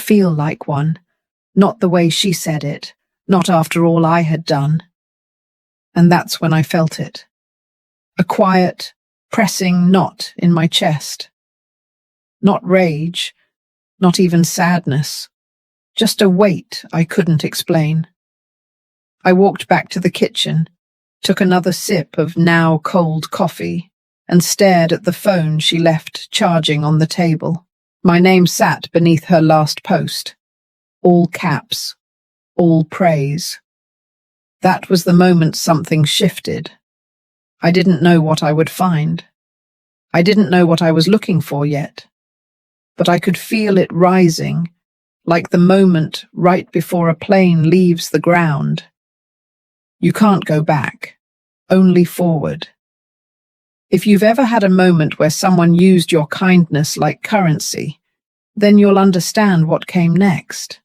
feel like one, not the way she said it, not after all I had done. And that's when I felt it. A quiet, pressing knot in my chest. Not rage, not even sadness, just a weight I couldn't explain. I walked back to the kitchen, took another sip of now cold coffee, and stared at the phone she left charging on the table. My name sat beneath her last post. All caps, all praise. That was the moment something shifted. I didn't know what I would find. I didn't know what I was looking for yet. But I could feel it rising, like the moment right before a plane leaves the ground. You can't go back, only forward. If you've ever had a moment where someone used your kindness like currency, then you'll understand what came next.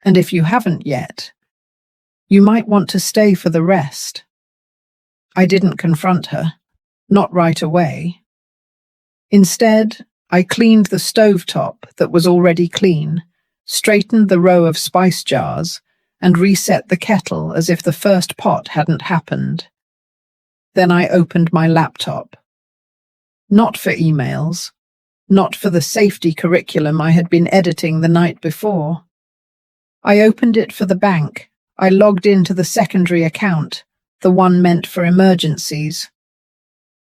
And if you haven't yet, you might want to stay for the rest. I didn't confront her, not right away. Instead, I cleaned the stovetop that was already clean, straightened the row of spice jars, and reset the kettle as if the first pot hadn't happened. Then I opened my laptop. Not for emails, not for the safety curriculum I had been editing the night before. I opened it for the bank. I logged into the secondary account, the one meant for emergencies.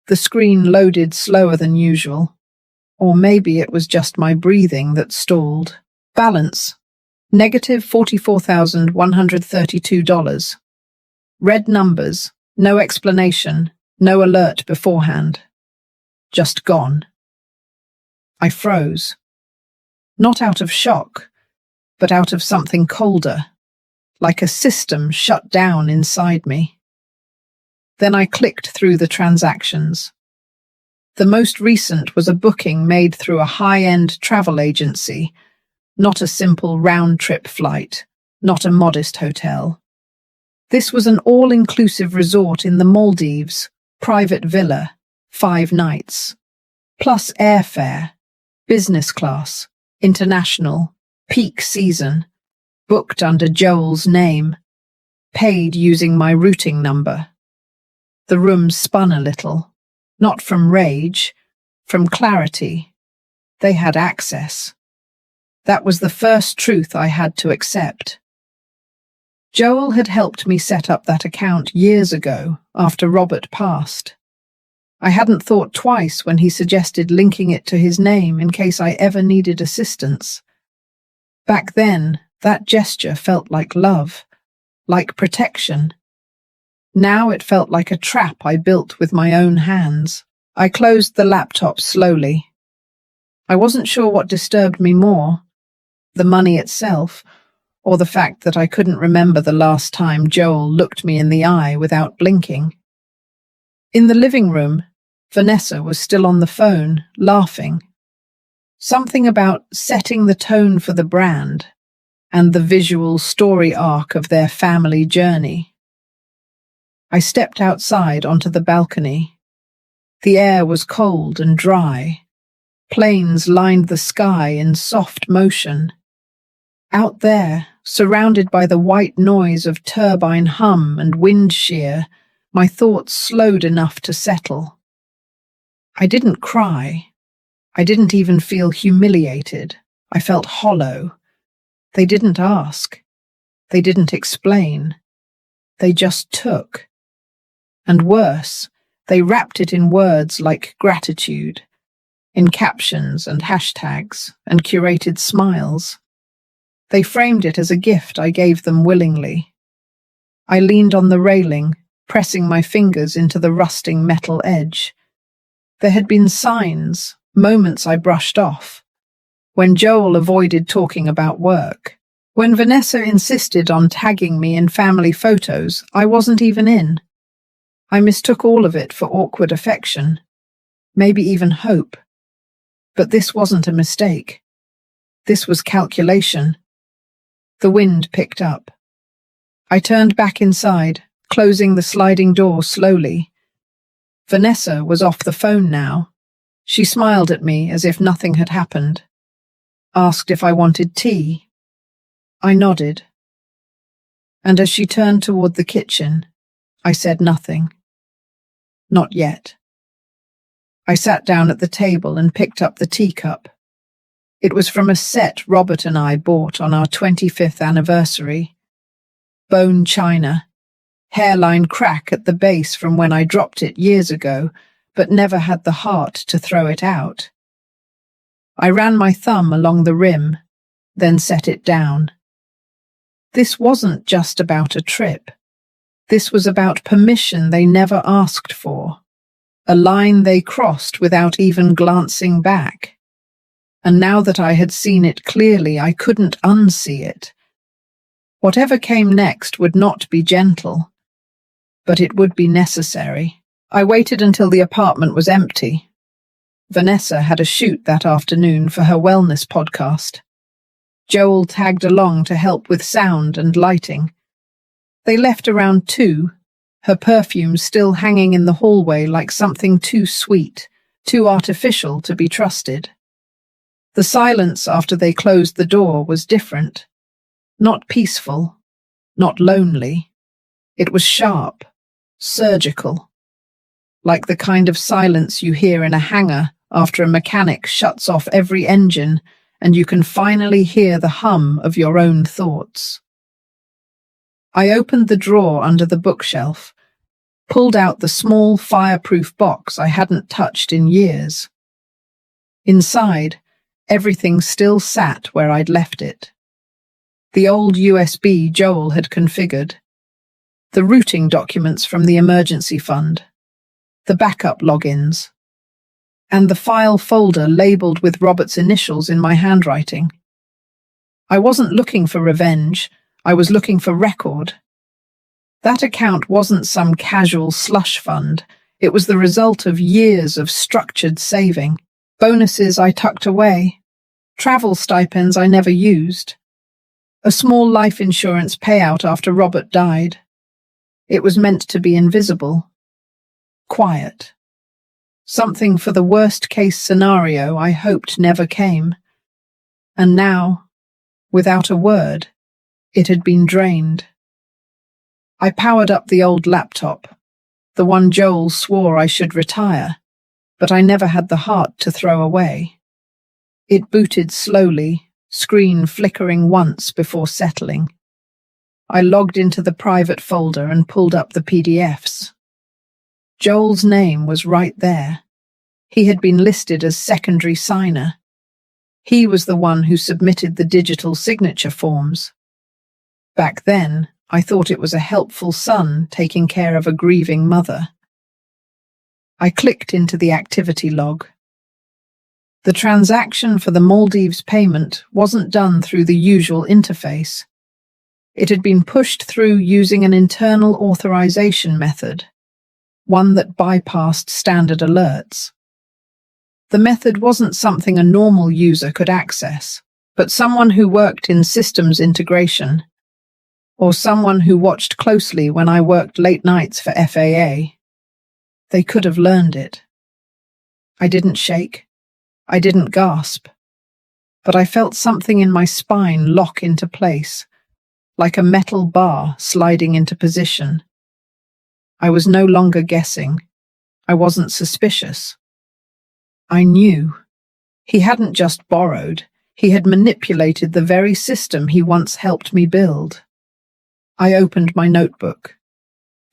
The screen loaded slower than usual. Or maybe it was just my breathing that stalled. Balance, negative $44,132. Red numbers, no explanation, no alert beforehand. Just gone. I froze. Not out of shock, but out of something colder, like a system shut down inside me. Then I clicked through the transactions. The most recent was a booking made through a high-end travel agency, not a simple round-trip flight, not a modest hotel. This was an all-inclusive resort in the Maldives, private villa, 5 nights, plus airfare, business class, international, peak season, booked under Joel's name, paid using my routing number. The room spun a little. Not from rage, from clarity. They had access. That was the first truth I had to accept. Joel had helped me set up that account years ago, after Robert passed. I hadn't thought twice when he suggested linking it to his name in case I ever needed assistance. Back then, that gesture felt like love, like protection. Now it felt like a trap I built with my own hands. I closed the laptop slowly. I wasn't sure what disturbed me more, the money itself, or the fact that I couldn't remember the last time Joel looked me in the eye without blinking. In the living room, Vanessa was still on the phone, laughing. Something about setting the tone for the brand and the visual story arc of their family journey. I stepped outside onto the balcony. The air was cold and dry. Planes lined the sky in soft motion. Out there, surrounded by the white noise of turbine hum and wind shear, my thoughts slowed enough to settle. I didn't cry. I didn't even feel humiliated. I felt hollow. They didn't ask. They didn't explain. They just took. And worse, they wrapped it in words like gratitude, in captions and hashtags and curated smiles. They framed it as a gift I gave them willingly. I leaned on the railing, pressing my fingers into the rusting metal edge. There had been signs, moments I brushed off. When Joel avoided talking about work. When Vanessa insisted on tagging me in family photos, I wasn't even in. I mistook all of it for awkward affection, maybe even hope. But this wasn't a mistake. This was calculation. The wind picked up. I turned back inside, closing the sliding door slowly. Vanessa was off the phone now. She smiled at me as if nothing had happened. asked if I wanted tea. I nodded, and as she turned toward the kitchen, I said nothing. Not yet. I sat down at the table and picked up the teacup. It was from a set Robert and I bought on our 25th anniversary. Bone china, hairline crack at the base from when I dropped it years ago, but never had the heart to throw it out. I ran my thumb along the rim, then set it down. This wasn't just about a trip. This was about permission they never asked for, a line they crossed without even glancing back. And now that I had seen it clearly, I couldn't unsee it. Whatever came next would not be gentle, but it would be necessary. I waited until the apartment was empty. Vanessa had a shoot that afternoon for her wellness podcast. Joel tagged along to help with sound and lighting. They left around 2, her perfume still hanging in the hallway like something too sweet, too artificial to be trusted. The silence after they closed the door was different. Not peaceful, not lonely. It was sharp, surgical, like the kind of silence you hear in a hangar after a mechanic shuts off every engine and you can finally hear the hum of your own thoughts. I opened the drawer under the bookshelf, pulled out the small fireproof box I hadn't touched in years. Inside, everything still sat where I'd left it. The old USB Joel had configured, the routing documents from the emergency fund, the backup logins, and the file folder labeled with Robert's initials in my handwriting. I wasn't looking for revenge, I was looking for record. That account wasn't some casual slush fund, it was the result of years of structured saving, bonuses I tucked away, travel stipends I never used, a small life insurance payout after Robert died. It was meant to be invisible, quiet. Something for the worst-case scenario I hoped never came. And now, without a word, it had been drained. I powered up the old laptop, the one Joel swore I should retire, but I never had the heart to throw away. It booted slowly, screen flickering once before settling. I logged into the private folder and pulled up the PDFs. Joel's name was right there. He had been listed as secondary signer. He was the one who submitted the digital signature forms. Back then, I thought it was a helpful son taking care of a grieving mother. I clicked into the activity log. The transaction for the Maldives payment wasn't done through the usual interface. It had been pushed through using an internal authorization method, one that bypassed standard alerts. The method wasn't something a normal user could access, but someone who worked in systems integration, or someone who watched closely when I worked late nights for FAA. They could have learned it. I didn't shake. I didn't gasp. But I felt something in my spine lock into place, like a metal bar sliding into position. I was no longer guessing. I wasn't suspicious. I knew. He hadn't just borrowed. He had manipulated the very system he once helped me build. I opened my notebook.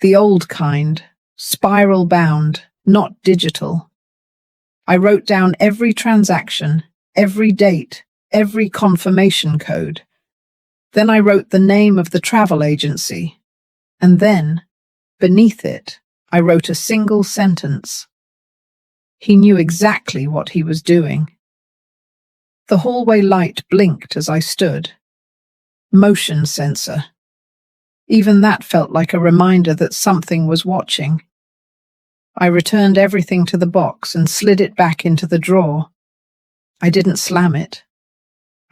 The old kind, spiral-bound, not digital. I wrote down every transaction, every date, every confirmation code. Then I wrote the name of the travel agency. And then, beneath it, I wrote a single sentence. He knew exactly what he was doing. The hallway light blinked as I stood. Motion sensor. Even that felt like a reminder that something was watching. I returned everything to the box and slid it back into the drawer. I didn't slam it.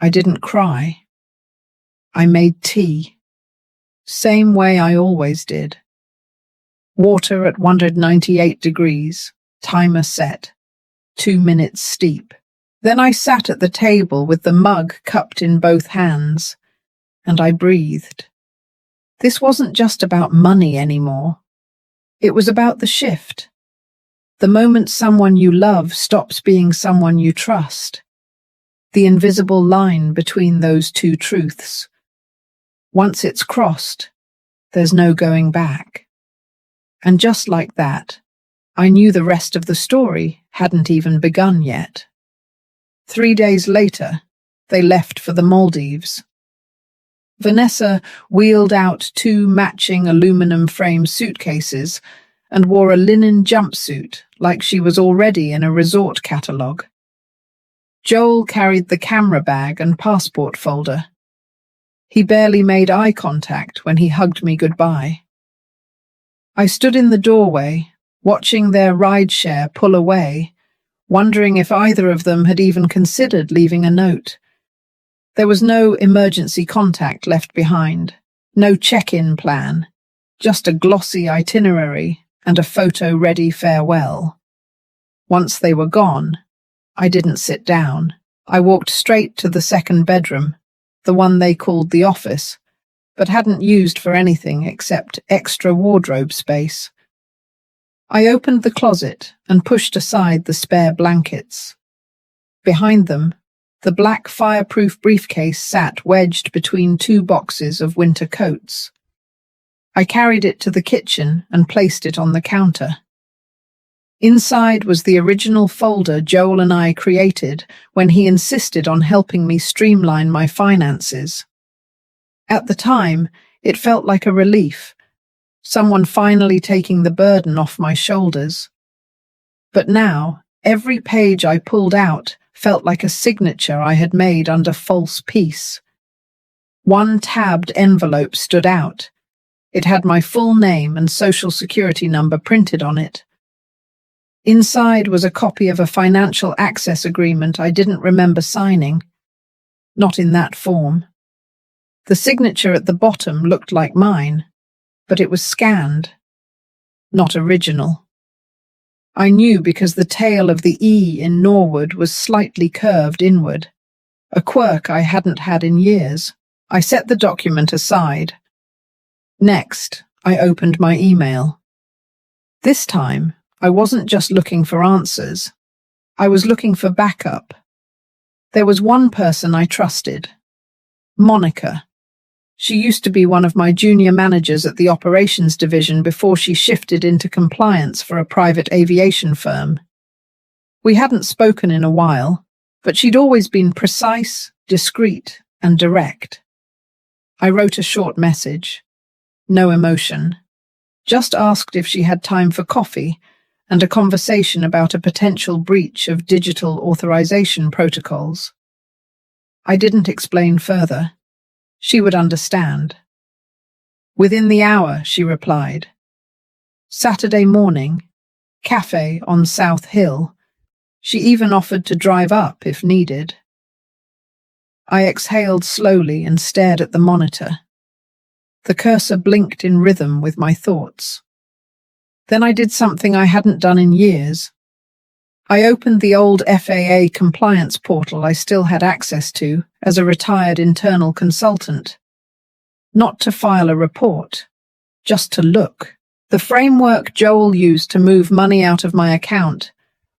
I didn't cry. I made tea. Same way I always did. Water at 198 degrees, timer set, 2 minutes steep. Then I sat at the table with the mug cupped in both hands, and I breathed. This wasn't just about money anymore. It was about the shift. The moment someone you love stops being someone you trust. The invisible line between those two truths. Once it's crossed, there's no going back. And just like that, I knew the rest of the story hadn't even begun yet. 3 days later, they left for the Maldives. Vanessa wheeled out 2 matching aluminum frame suitcases and wore a linen jumpsuit like she was already in a resort catalogue. Joel carried the camera bag and passport folder. He barely made eye contact when he hugged me goodbye. I stood in the doorway, watching their rideshare pull away, wondering if either of them had even considered leaving a note. There was no emergency contact left behind, no check-in plan, just a glossy itinerary and a photo-ready farewell. Once they were gone, I didn't sit down. I walked straight to the second bedroom, the one they called the office, but hadn't used for anything except extra wardrobe space. I opened the closet and pushed aside the spare blankets. Behind them, the black fireproof briefcase sat wedged between 2 boxes of winter coats. I carried it to the kitchen and placed it on the counter. Inside was the original folder Joel and I created when he insisted on helping me streamline my finances. At the time, it felt like a relief, someone finally taking the burden off my shoulders. But now, every page I pulled out felt like a signature I had made under false peace. One tabbed envelope stood out. It had my full name and social security number printed on it. Inside was a copy of a financial access agreement I didn't remember signing. Not in that form. The signature at the bottom looked like mine, but it was scanned, not original. I knew because the tail of the E in Norwood was slightly curved inward, a quirk I hadn't had in years. I set the document aside. Next, I opened my email. This time, I wasn't just looking for answers. I was looking for backup. There was one person I trusted. Monica. She used to be one of my junior managers at the operations division before she shifted into compliance for a private aviation firm. We hadn't spoken in a while, but she'd always been precise, discreet, and direct. I wrote a short message. No emotion. Just asked if she had time for coffee and a conversation about a potential breach of digital authorization protocols. I didn't explain further. She would understand. Within the hour, she replied. Saturday morning, cafe on South Hill. She even offered to drive up if needed. I exhaled slowly and stared at the monitor. The cursor blinked in rhythm with my thoughts. Then I did something I hadn't done in years. I opened the old FAA compliance portal I still had access to as a retired internal consultant. Not to file a report, just to look. The framework Joel used to move money out of my account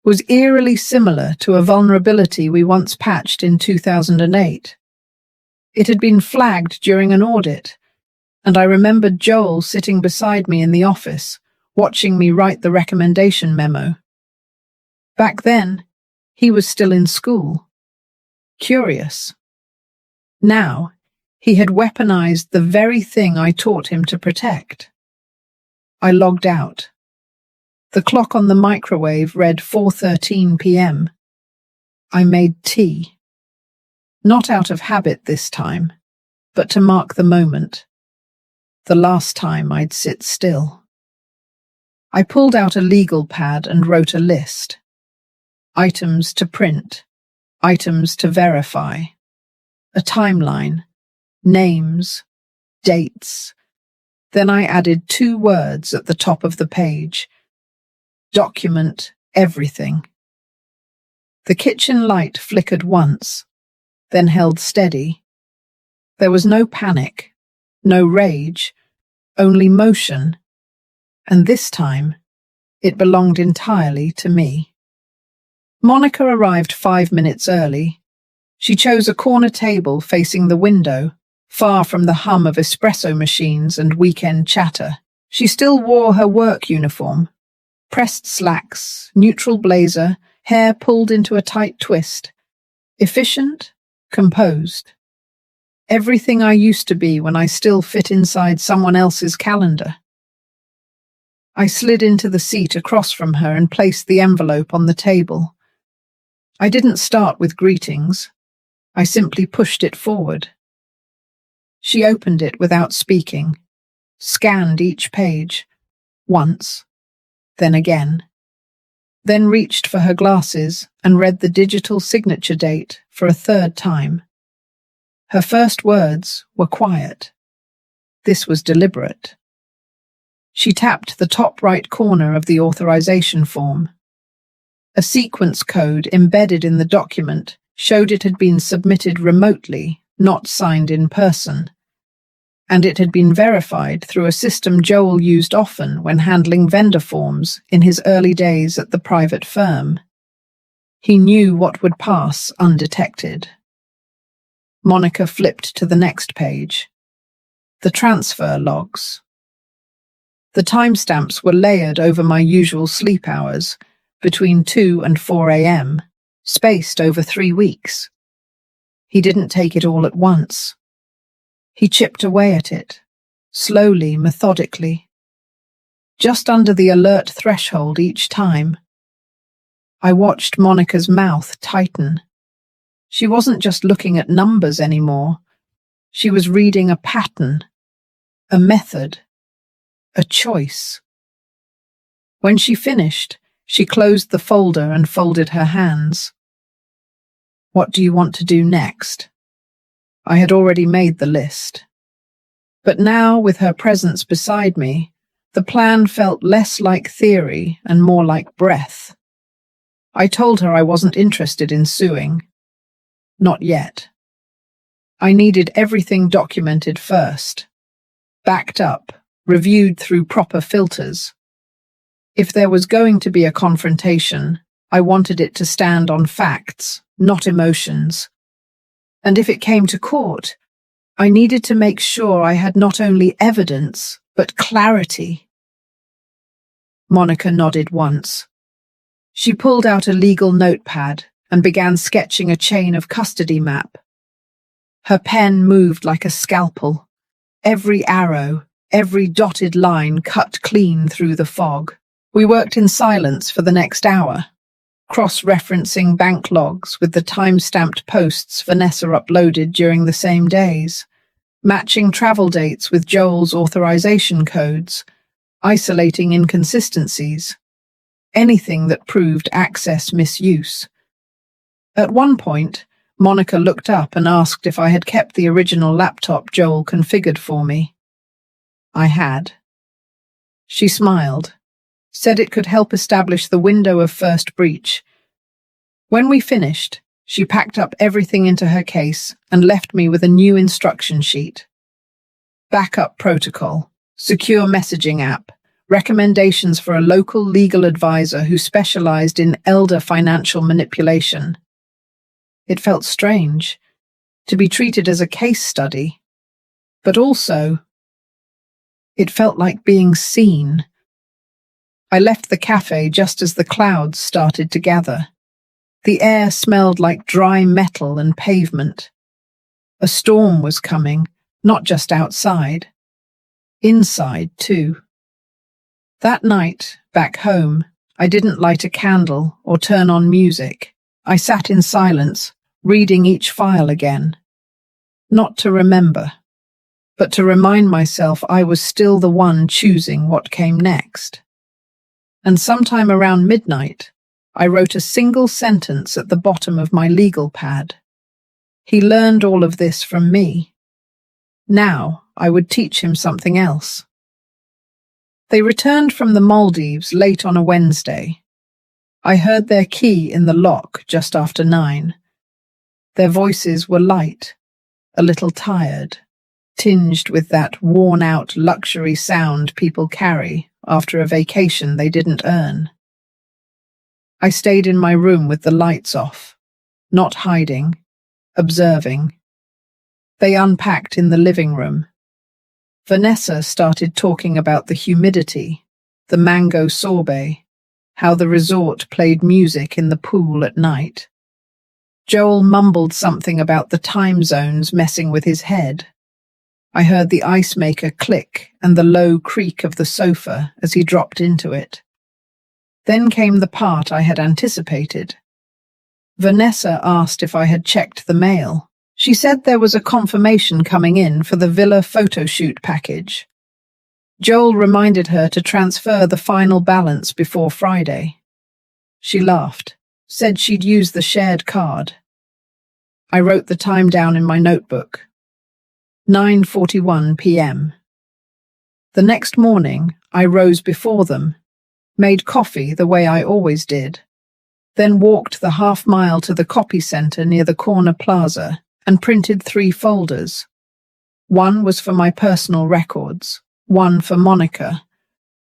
was eerily similar to a vulnerability we once patched in 2008. It had been flagged during an audit, and I remembered Joel sitting beside me in the office, watching me write the recommendation memo. Back then, he was still in school. Curious. Now, he had weaponized the very thing I taught him to protect. I logged out. The clock on the microwave read 4:13 p.m. I made tea. Not out of habit this time, but to mark the moment. The last time I'd sit still. I pulled out a legal pad and wrote a list. Items to print, items to verify, a timeline, names, dates. Then I added 2 words at the top of the page. Document everything. The kitchen light flickered once, then held steady. There was no panic, no rage, only motion, and this time it belonged entirely to me. Monica arrived 5 minutes early. She chose a corner table facing the window, far from the hum of espresso machines and weekend chatter. She still wore her work uniform, pressed slacks, neutral blazer, hair pulled into a tight twist. Efficient, composed. Everything I used to be when I still fit inside someone else's calendar. I slid into the seat across from her and placed the envelope on the table. I didn't start with greetings. I simply pushed it forward. She opened it without speaking, scanned each page, once, then again, then reached for her glasses and read the digital signature date for a third time. Her first words were quiet. This was deliberate. She tapped the top right corner of the authorization form. A sequence code embedded in the document showed it had been submitted remotely, not signed in person, and it had been verified through a system Joel used often when handling vendor forms in his early days at the private firm. He knew what would pass undetected. Monica flipped to the next page. The transfer logs. The timestamps were layered over my usual sleep hours, between 2 and 4 a.m., spaced over 3 weeks. He didn't take it all at once. He chipped away at it, slowly, methodically, just under the alert threshold each time. I watched Monica's mouth tighten. She wasn't just looking at numbers anymore. She was reading a pattern, a method, a choice. When she finished, she closed the folder and folded her hands. What do you want to do next? I had already made the list. But now, with her presence beside me, the plan felt less like theory and more like breath. I told her I wasn't interested in suing. Not yet. I needed everything documented first, backed up, reviewed through proper filters. If there was going to be a confrontation, I wanted it to stand on facts, not emotions. And if it came to court, I needed to make sure I had not only evidence, but clarity. Monica nodded once. She pulled out a legal notepad and began sketching a chain of custody map. Her pen moved like a scalpel. Every arrow, every dotted line cut clean through the fog. We worked in silence for the next hour, cross-referencing bank logs with the time-stamped posts Vanessa uploaded during the same days, matching travel dates with Joel's authorization codes, isolating inconsistencies, anything that proved access misuse. At one point, Monica looked up and asked if I had kept the original laptop Joel configured for me. I had. She smiled, said it could help establish the window of first breach. When we finished, she packed up everything into her case and left me with a new instruction sheet. Backup protocol, secure messaging app, recommendations for a local legal advisor who specialized in elder financial manipulation. It felt strange to be treated as a case study, but also it felt like being seen. I left the cafe just as the clouds started to gather. The air smelled like dry metal and pavement. A storm was coming, not just outside. Inside, too. That night, back home, I didn't light a candle or turn on music. I sat in silence, reading each file again. Not to remember, but to remind myself I was still the one choosing what came next. And sometime around midnight, I wrote a single sentence at the bottom of my legal pad. He learned all of this from me. Now I would teach him something else. They returned from the Maldives late on a Wednesday. I heard their key in the lock just after 9. Their voices were light, a little tired, tinged with that worn-out luxury sound people carry after a vacation they didn't earn. I stayed in my room with the lights off, not hiding, observing. They unpacked in the living room. Vanessa started talking about the humidity, the mango sorbet, how the resort played music in the pool at night. Joel mumbled something about the time zones messing with his head. I heard the ice maker click and the low creak of the sofa as he dropped into it. Then came the part I had anticipated. Vanessa asked if I had checked the mail. She said there was a confirmation coming in for the villa photo shoot package. Joel reminded her to transfer the final balance before Friday. She laughed, said she'd use the shared card. I wrote the time down in my notebook. 9:41 p.m. The next morning, I rose before them, made coffee the way I always did, then walked the half-mile to the copy centre near the corner plaza and printed 3 folders. One was for my personal records, one for Monica,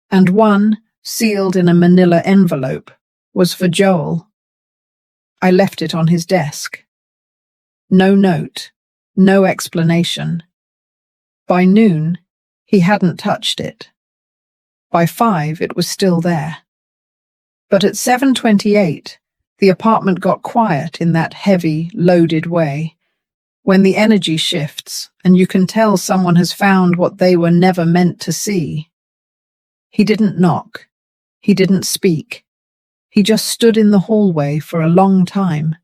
and one, sealed in a manila envelope, was for Joel. I left it on his desk. No note, no explanation. By noon, he hadn't touched it. By 5, it was still there. But at 7:28, the apartment got quiet in that heavy, loaded way, when the energy shifts and you can tell someone has found what they were never meant to see. He didn't knock. He didn't speak. He just stood in the hallway for a long time.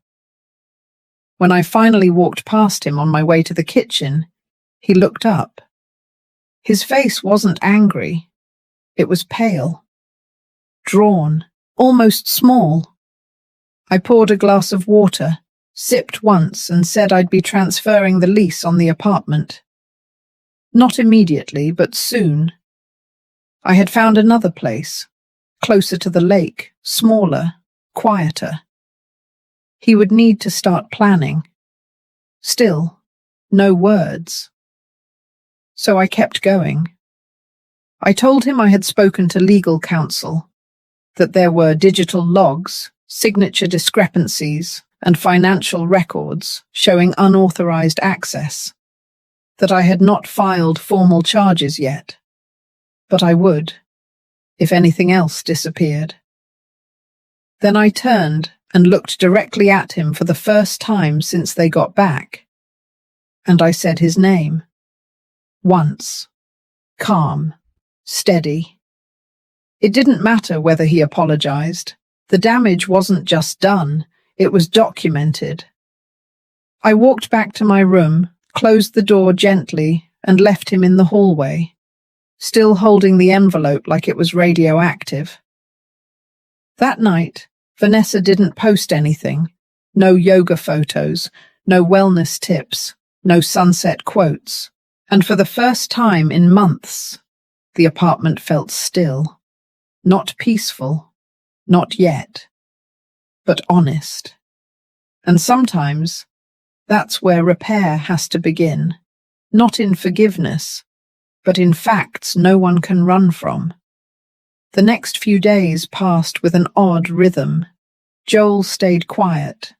When I finally walked past him on my way to the kitchen, he looked up. His face wasn't angry. It was pale, drawn, almost small. I poured a glass of water, sipped once, and said I'd be transferring the lease on the apartment. Not immediately, but soon. I had found another place, closer to the lake, smaller, quieter. He would need to start planning. Still, no words. So I kept going. I told him I had spoken to legal counsel, that there were digital logs, signature discrepancies, and financial records showing unauthorized access, that I had not filed formal charges yet, but I would, if anything else disappeared. Then I turned and looked directly at him for the first time since they got back, and I said his name. Once. Calm. Steady. It didn't matter whether he apologized. The damage wasn't just done, it was documented. I walked back to my room, closed the door gently, and left him in the hallway, still holding the envelope like it was radioactive. That night, Vanessa didn't post anything. No yoga photos, no wellness tips, no sunset quotes. And for the first time in months, the apartment felt still. Not peaceful, not yet, but honest. And sometimes, that's where repair has to begin. Not in forgiveness, but in facts no one can run from. The next few days passed with an odd rhythm. Joel stayed quiet,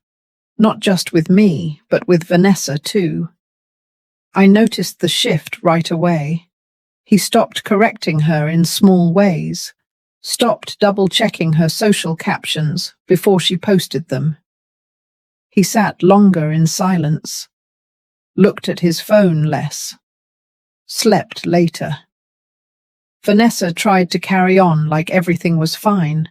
not just with me, but with Vanessa too. I noticed the shift right away. He stopped correcting her in small ways, stopped double-checking her social captions before she posted them. He sat longer in silence, looked at his phone less, slept later. Vanessa tried to carry on like everything was fine.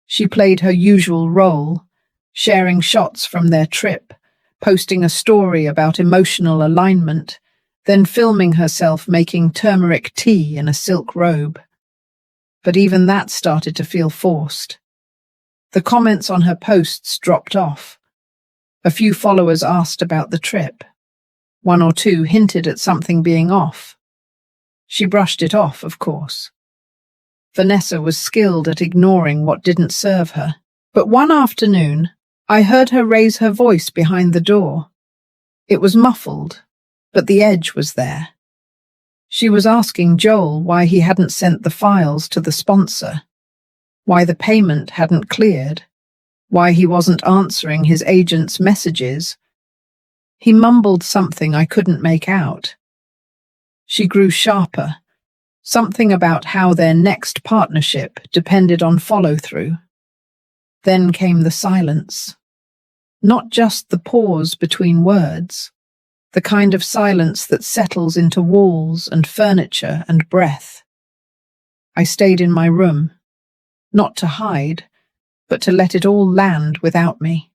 She played her usual role, sharing shots from their trip, posting a story about emotional alignment, then filming herself making turmeric tea in a silk robe. But even that started to feel forced. The comments on her posts dropped off. A few followers asked about the trip. 1 or 2 hinted at something being off. She brushed it off, of course. Vanessa was skilled at ignoring what didn't serve her. But one afternoon, I heard her raise her voice behind the door. It was muffled, but the edge was there. She was asking Joel why he hadn't sent the files to the sponsor, why the payment hadn't cleared, why he wasn't answering his agent's messages. He mumbled something I couldn't make out. She grew sharper, something about how their next partnership depended on follow-through. Then came the silence. Not just the pause between words, the kind of silence that settles into walls and furniture and breath. I stayed in my room, not to hide, but to let it all land without me.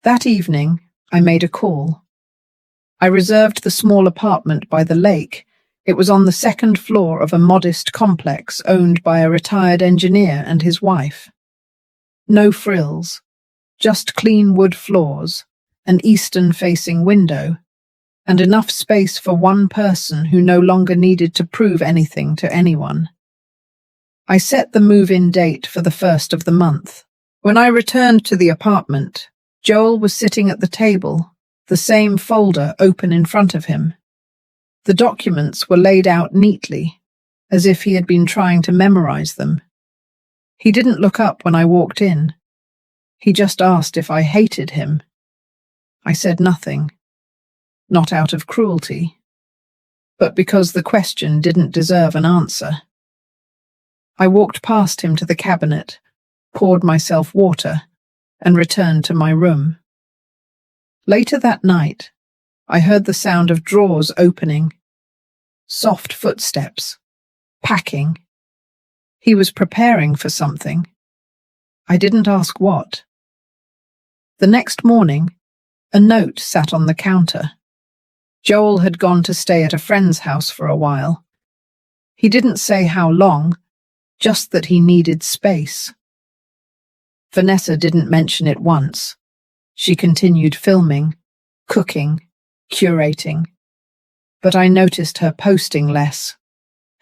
That evening, I made a call. I reserved the small apartment by the lake. It was on the second floor of a modest complex owned by a retired engineer and his wife. No frills, just clean wood floors, an eastern-facing window, and enough space for one person who no longer needed to prove anything to anyone. I set the move-in date for the 1st of the month. When I returned to the apartment, Joel was sitting at the table, the same folder open in front of him. The documents were laid out neatly, as if he had been trying to memorize them. He didn't look up when I walked in. He just asked if I hated him. I said nothing, not out of cruelty, but because the question didn't deserve an answer. I walked past him to the cabinet, poured myself water, and returned to my room. Later that night, I heard the sound of drawers opening, soft footsteps, packing. He was preparing for something. I didn't ask what. The next morning, a note sat on the counter. Joel had gone to stay at a friend's house for a while. He didn't say how long, just that he needed space. Vanessa didn't mention it once. She continued filming, cooking, curating. But I noticed her posting less.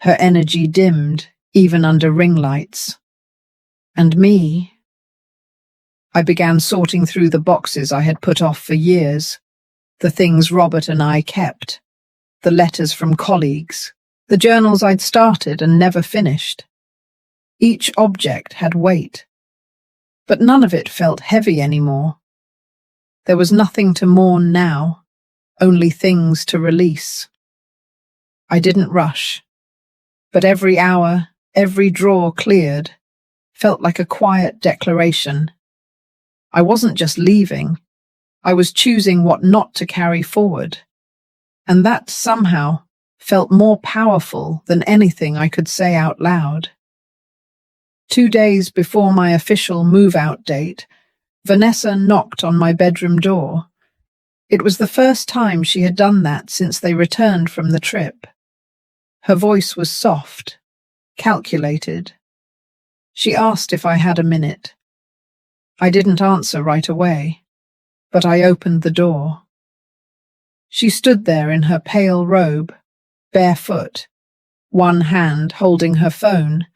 Her energy dimmed, even under ring lights. And me? I began sorting through the boxes I had put off for years, the things Robert and I kept, the letters from colleagues, the journals I'd started and never finished. Each object had weight, but none of it felt heavy anymore. There was nothing to mourn now, only things to release. I didn't rush, but every hour, every drawer cleared, felt like a quiet declaration. I wasn't just leaving, I was choosing what not to carry forward. And that somehow felt more powerful than anything I could say out loud. 2 days before my official move-out date, Vanessa knocked on my bedroom door. It was the first time she had done that since they returned from the trip. Her voice was soft, calculated. She asked if I had a minute. I didn't answer right away, but I opened the door. She stood there in her pale robe, barefoot, one hand holding her phone,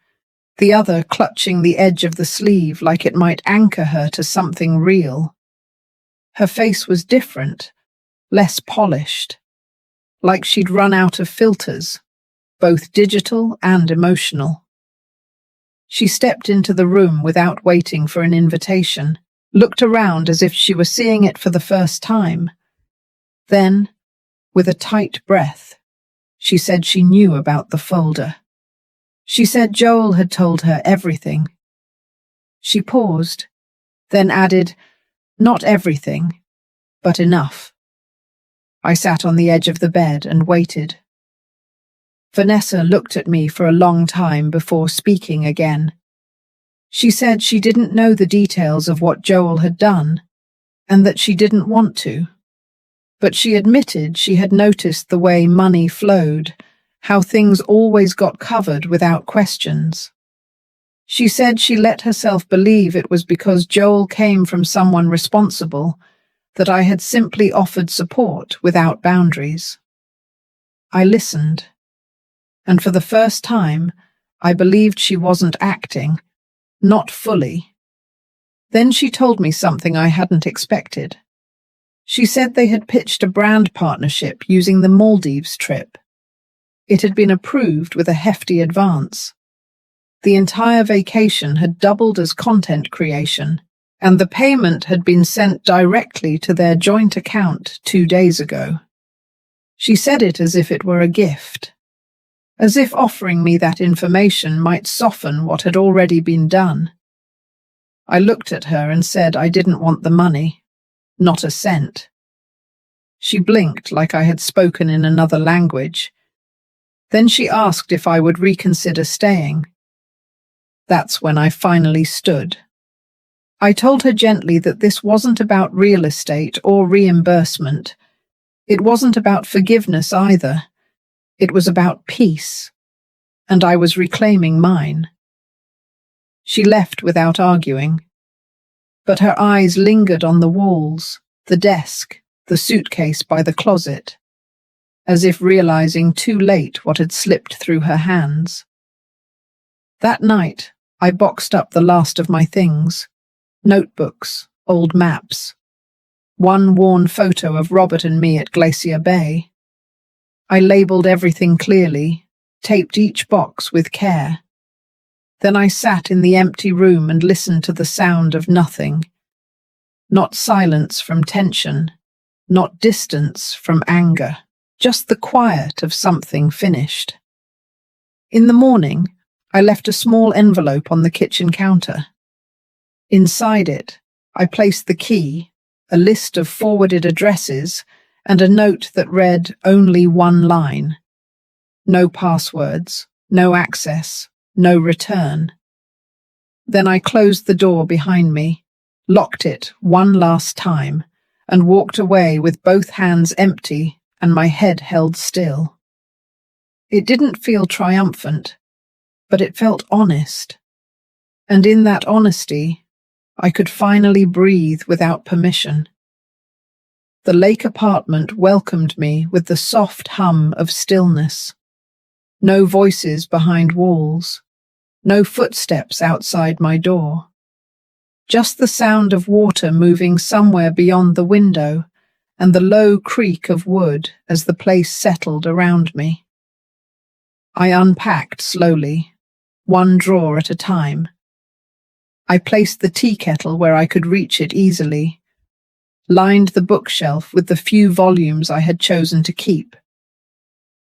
the other clutching the edge of the sleeve like it might anchor her to something real. Her face was different, less polished, like she'd run out of filters, both digital and emotional. She stepped into the room without waiting for an invitation, looked around as if she were seeing it for the first time. Then, with a tight breath, she said she knew about the folder. She said Joel had told her everything. She paused, then added, "Not everything, but enough." I sat on the edge of the bed and waited. Vanessa looked at me for a long time before speaking again. She said she didn't know the details of what Joel had done, and that she didn't want to. But she admitted she had noticed the way money flowed, how things always got covered without questions. She said she let herself believe it was because Joel came from someone responsible, that I had simply offered support without boundaries. I listened, and for the first time, I believed she wasn't acting, not fully. Then she told me something I hadn't expected. She said they had pitched a brand partnership using the Maldives trip. It had been approved with a hefty advance. The entire vacation had doubled as content creation, and the payment had been sent directly to their joint account 2 days ago. She said it as if it were a gift, as if offering me that information might soften what had already been done. I looked at her and said I didn't want the money, not a cent. She blinked like I had spoken in another language. Then she asked if I would reconsider staying. That's when I finally stood. I told her gently that this wasn't about real estate or reimbursement. It wasn't about forgiveness either. It was about peace, and I was reclaiming mine. She left without arguing, but her eyes lingered on the walls, the desk, the suitcase by the closet, as if realizing too late what had slipped through her hands. That night, I boxed up the last of my things: notebooks, old maps, one worn photo of Robert and me at Glacier Bay. I labeled everything clearly, taped each box with care. Then I sat in the empty room and listened to the sound of nothing. Not silence from tension, not distance from anger, just the quiet of something finished. In the morning, I left a small envelope on the kitchen counter. Inside it, I placed the key, a list of forwarded addresses, and a note that read only one line. No passwords, no access, no return. Then I closed the door behind me, locked it one last time, and walked away with both hands empty and my head held still. It didn't feel triumphant, but it felt honest. And in that honesty, I could finally breathe without permission. The lake apartment welcomed me with the soft hum of stillness. No voices behind walls, no footsteps outside my door. Just the sound of water moving somewhere beyond the window and the low creak of wood as the place settled around me. I unpacked slowly, one drawer at a time. I placed the tea kettle where I could reach it easily, lined the bookshelf with the few volumes I had chosen to keep,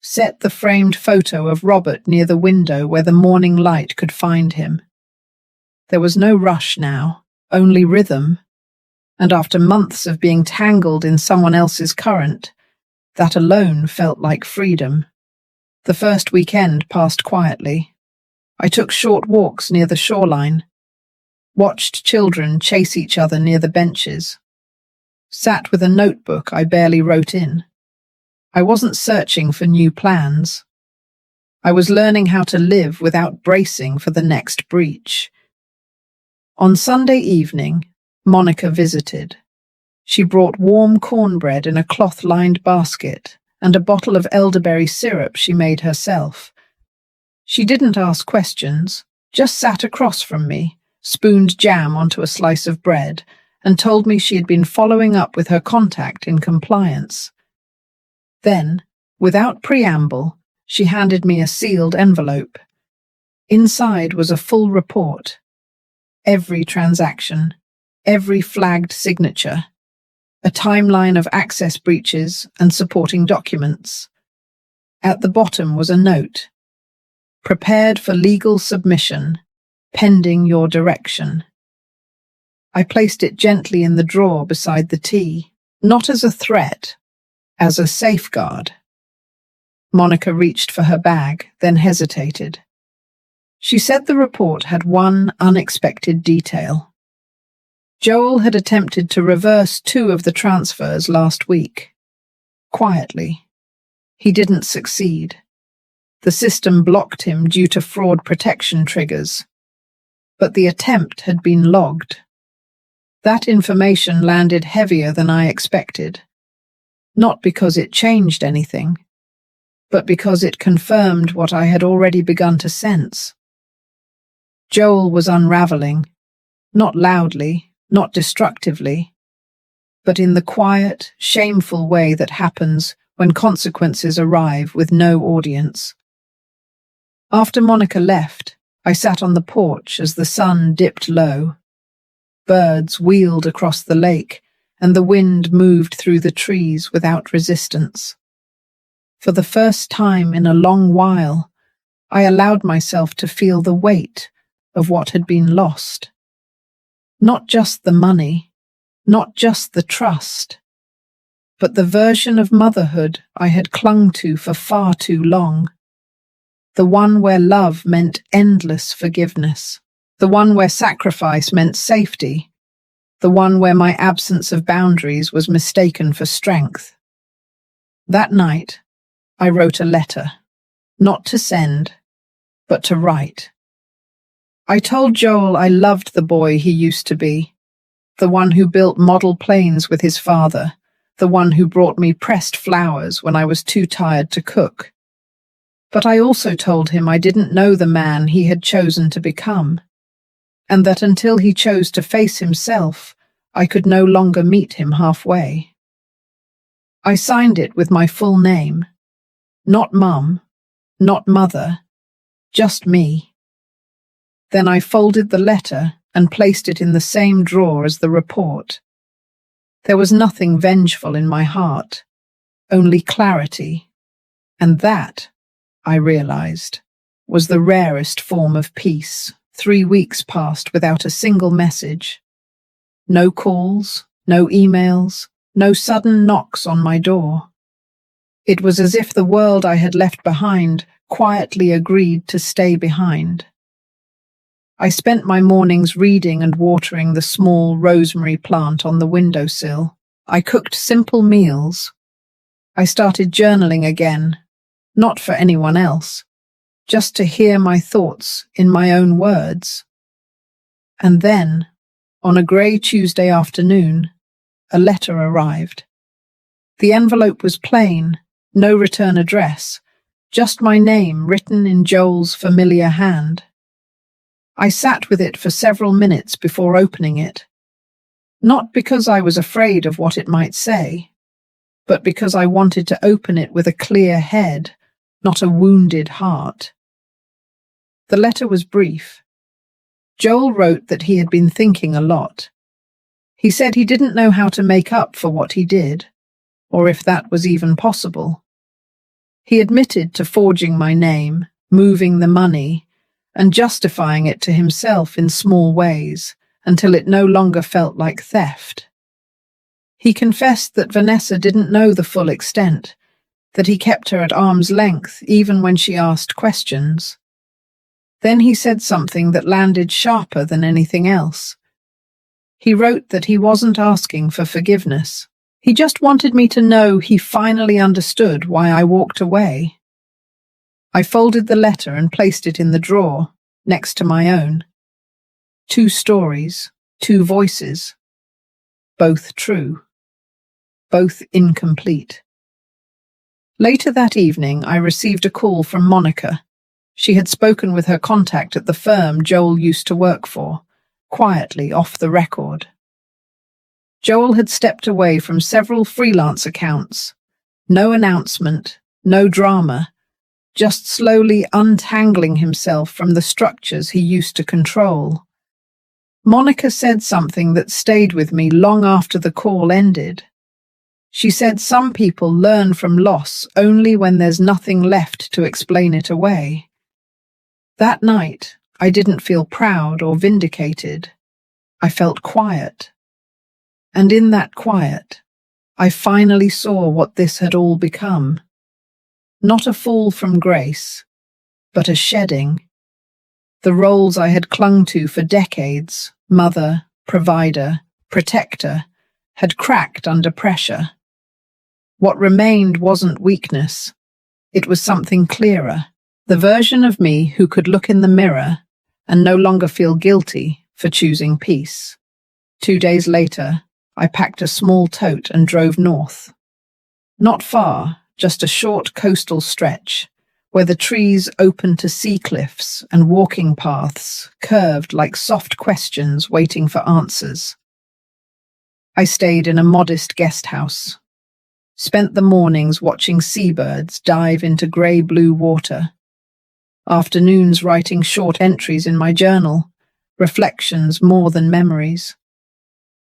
set the framed photo of Robert near the window where the morning light could find him. There was no rush now, only rhythm, and after months of being tangled in someone else's current, that alone felt like freedom. The first weekend passed quietly. I took short walks near the shoreline, watched children chase each other near the benches, sat with a notebook I barely wrote in. I wasn't searching for new plans. I was learning how to live without bracing for the next breach. On Sunday evening, Monica visited. She brought warm cornbread in a cloth-lined basket and a bottle of elderberry syrup she made herself. She didn't ask questions, just sat across from me, spooned jam onto a slice of bread, and told me she had been following up with her contact in compliance. Then, without preamble, she handed me a sealed envelope. Inside was a full report. Every transaction, every flagged signature, a timeline of access breaches and supporting documents. At the bottom was a note: prepared for legal submission, pending your direction. I placed it gently in the drawer beside the tea, not as a threat, as a safeguard. Monica reached for her bag, then hesitated. She said the report had one unexpected detail. Joel had attempted to reverse 2 of the transfers last week. Quietly. He didn't succeed. The system blocked him due to fraud protection triggers. But the attempt had been logged. That information landed heavier than I expected. Not because it changed anything, but because it confirmed what I had already begun to sense. Joel was unraveling, not loudly, not destructively, but in the quiet, shameful way that happens when consequences arrive with no audience. After Monica left, I sat on the porch as the sun dipped low. Birds wheeled across the lake, and the wind moved through the trees without resistance. For the first time in a long while, I allowed myself to feel the weight of what had been lost. Not just the money, not just the trust, but the version of motherhood I had clung to for far too long. The one where love meant endless forgiveness. The one where sacrifice meant safety. The one where my absence of boundaries was mistaken for strength. That night, I wrote a letter, not to send, but to write. I told Joel I loved the boy he used to be, the one who built model planes with his father, the one who brought me pressed flowers when I was too tired to cook. But I also told him I didn't know the man he had chosen to become, and that until he chose to face himself, I could no longer meet him halfway. I signed it with my full name. Not Mum, not Mother, just me. Then I folded the letter and placed it in the same drawer as the report. There was nothing vengeful in my heart, only clarity, and that, I realized, was the rarest form of peace. 3 weeks passed without a single message. No calls, no emails, no sudden knocks on my door. It was as if the world I had left behind quietly agreed to stay behind. I spent my mornings reading and watering the small rosemary plant on the windowsill. I cooked simple meals. I started journaling again, not for anyone else, just to hear my thoughts in my own words. And then, on a grey Tuesday afternoon, a letter arrived. The envelope was plain, no return address, just my name written in Joel's familiar hand. I sat with it for several minutes before opening it, not because I was afraid of what it might say, but because I wanted to open it with a clear head, not a wounded heart. The letter was brief. Joel wrote that he had been thinking a lot. He said he didn't know how to make up for what he did, or if that was even possible. He admitted to forging my name, moving the money, and justifying it to himself in small ways, until it no longer felt like theft. He confessed that Vanessa didn't know the full extent, that he kept her at arm's length even when she asked questions. Then he said something that landed sharper than anything else. He wrote that he wasn't asking for forgiveness. He just wanted me to know he finally understood why I walked away. I folded the letter and placed it in the drawer, next to my own. 2 stories, 2 voices. Both true. Both incomplete. Later that evening, I received a call from Monica. She had spoken with her contact at the firm Joel used to work for, quietly off the record. Joel had stepped away from several freelance accounts. No announcement, no drama, just slowly untangling himself from the structures he used to control. Monica said something that stayed with me long after the call ended. She said some people learn from loss only when there's nothing left to explain it away. That night, I didn't feel proud or vindicated. I felt quiet. And in that quiet, I finally saw what this had all become. Not a fall from grace, but a shedding. The roles I had clung to for decades, mother, provider, protector, had cracked under pressure. What remained wasn't weakness. It was something clearer, the version of me who could look in the mirror and no longer feel guilty for choosing peace. 2 days later, I packed a small tote and drove north. Not far, just a short coastal stretch, where the trees opened to sea cliffs and walking paths curved like soft questions waiting for answers. I stayed in a modest guest house, spent the mornings watching seabirds dive into grey-blue water, afternoons writing short entries in my journal, reflections more than memories.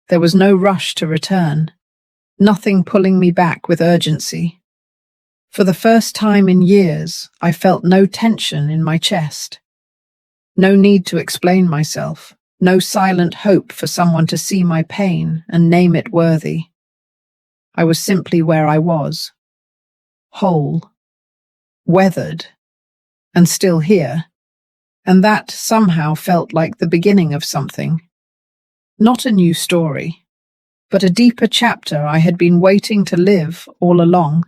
There was no rush to return, nothing pulling me back with urgency. For the first time in years, I felt no tension in my chest. No need to explain myself, no silent hope for someone to see my pain and name it worthy. I was simply where I was, whole, weathered, and still here, and that somehow felt like the beginning of something. Not a new story, but a deeper chapter I had been waiting to live all along.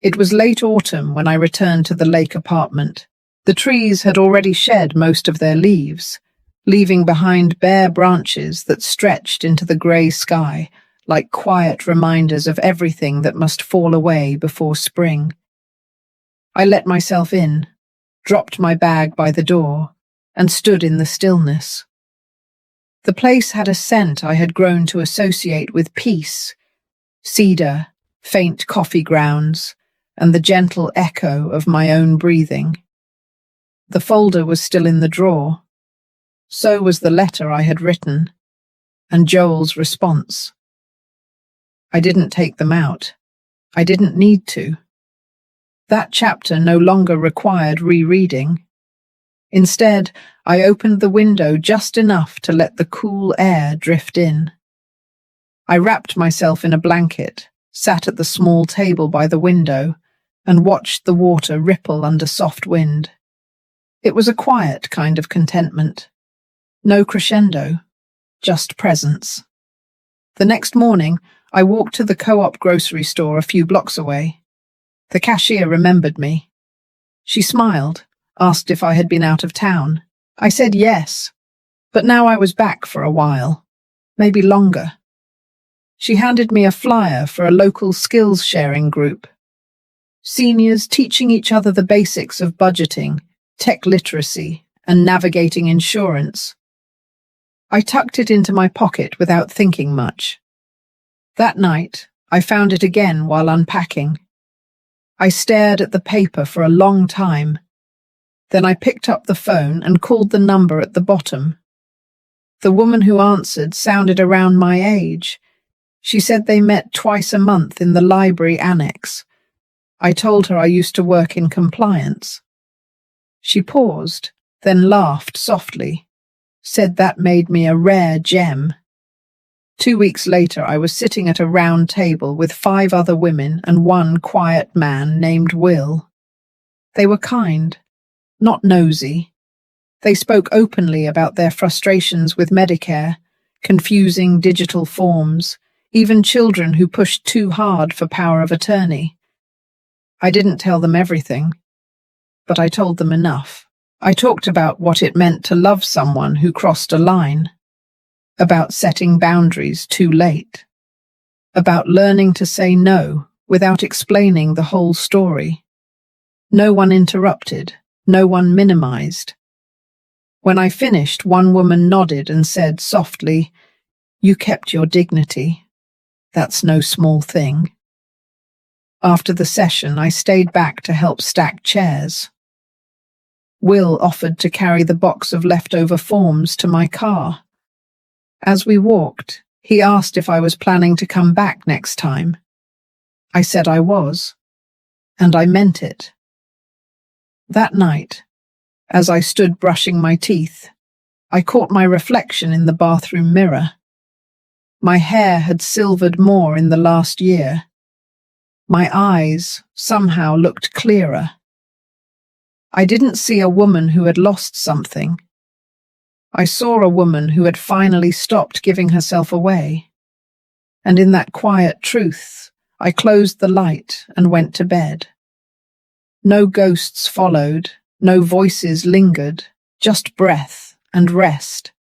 It was late autumn when I returned to the lake apartment. The trees had already shed most of their leaves, leaving behind bare branches that stretched into the grey sky, like quiet reminders of everything that must fall away before spring. I let myself in, dropped my bag by the door, and stood in the stillness. The place had a scent I had grown to associate with peace: cedar, faint coffee grounds, and the gentle echo of my own breathing. The folder was still in the drawer. So was the letter I had written, and Joel's response. I didn't take them out. I didn't need to. That chapter no longer required rereading. Instead, I opened the window just enough to let the cool air drift in. I wrapped myself in a blanket, sat at the small table by the window, and watched the water ripple under soft wind. It was a quiet kind of contentment. No crescendo, just presence. The next morning, I walked to the co-op grocery store a few blocks away. The cashier remembered me. She smiled, asked if I had been out of town. I said yes, but now I was back for a while, maybe longer. She handed me a flyer for a local skills-sharing group. Seniors teaching each other the basics of budgeting, tech literacy, and navigating insurance. I tucked it into my pocket without thinking much. That night, I found it again while unpacking. I stared at the paper for a long time. Then I picked up the phone and called the number at the bottom. The woman who answered sounded around my age. She said they met twice a month in the library annex. I told her I used to work in compliance. She paused, then laughed softly, said that made me a rare gem. 2 weeks later, I was sitting at a round table with 5 other women and one quiet man named Will. They were kind, not nosy. They spoke openly about their frustrations with Medicare, confusing digital forms, even children who pushed too hard for power of attorney. I didn't tell them everything, but I told them enough. I talked about what it meant to love someone who crossed a line, about setting boundaries too late, about learning to say no without explaining the whole story. No one interrupted, no one minimized. When I finished, one woman nodded and said softly, "You kept your dignity. That's no small thing." After the session, I stayed back to help stack chairs. Will offered to carry the box of leftover forms to my car. As we walked, he asked if I was planning to come back next time. I said I was, and I meant it. That night, as I stood brushing my teeth, I caught my reflection in the bathroom mirror. My hair had silvered more in the last year. My eyes somehow looked clearer. I didn't see a woman who had lost something. I saw a woman who had finally stopped giving herself away. And in that quiet truth, I closed the light and went to bed. No ghosts followed, no voices lingered, just breath and rest,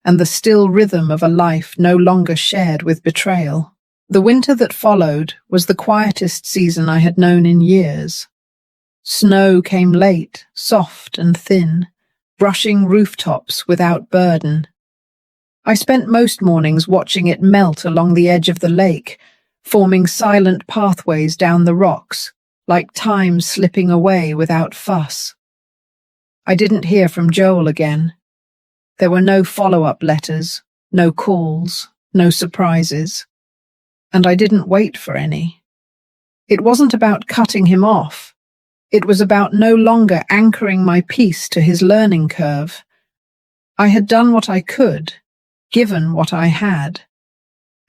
and the still rhythm of a life no longer shared with betrayal. The winter that followed was the quietest season I had known in years. Snow came late, soft and thin, brushing rooftops without burden. I spent most mornings watching it melt along the edge of the lake, forming silent pathways down the rocks, like time slipping away without fuss. I didn't hear from Joel again. There were no follow-up letters, no calls, no surprises. And I didn't wait for any. It wasn't about cutting him off. It was about no longer anchoring my peace to his learning curve. I had done what I could, given what I had.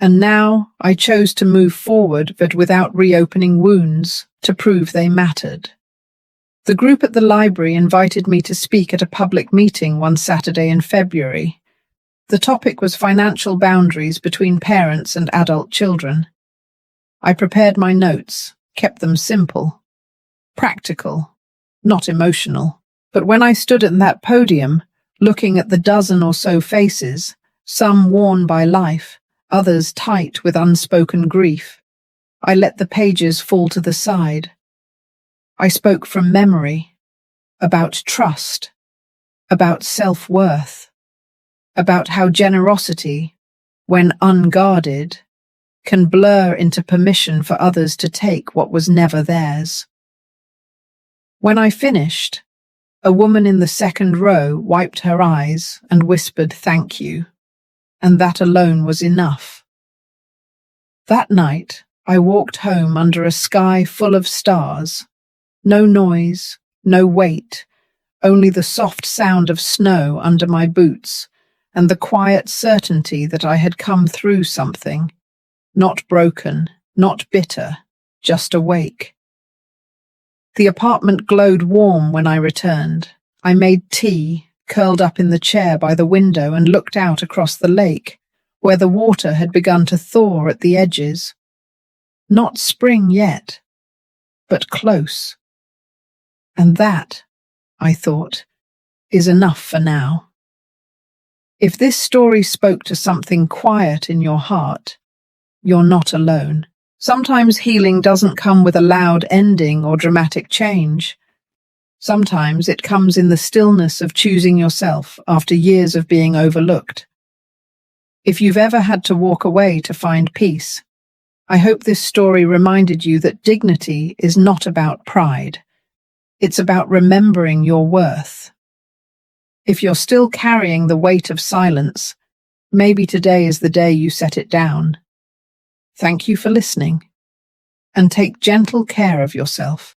And now I chose to move forward, but without reopening wounds, to prove they mattered. The group at the library invited me to speak at a public meeting one Saturday in February. The topic was financial boundaries between parents and adult children. I prepared my notes, kept them simple, practical, not emotional. But when I stood at that podium, looking at the dozen or so faces, some worn by life, others tight with unspoken grief, I let the pages fall to the side. I spoke from memory, about trust, about self-worth, about how generosity, when unguarded, can blur into permission for others to take what was never theirs. When I finished, a woman in the second row wiped her eyes and whispered thank you, and that alone was enough. That night, I walked home under a sky full of stars. No noise, no weight, only the soft sound of snow under my boots and the quiet certainty that I had come through something, not broken, not bitter, just awake. The apartment glowed warm when I returned. I made tea, curled up in the chair by the window and looked out across the lake, where the water had begun to thaw at the edges. Not spring yet, but close. And that, I thought, is enough for now. If this story spoke to something quiet in your heart, you're not alone. Sometimes healing doesn't come with a loud ending or dramatic change. Sometimes it comes in the stillness of choosing yourself after years of being overlooked. If you've ever had to walk away to find peace, I hope this story reminded you that dignity is not about pride. It's about remembering your worth. If you're still carrying the weight of silence, maybe today is the day you set it down. Thank you for listening, and take gentle care of yourself.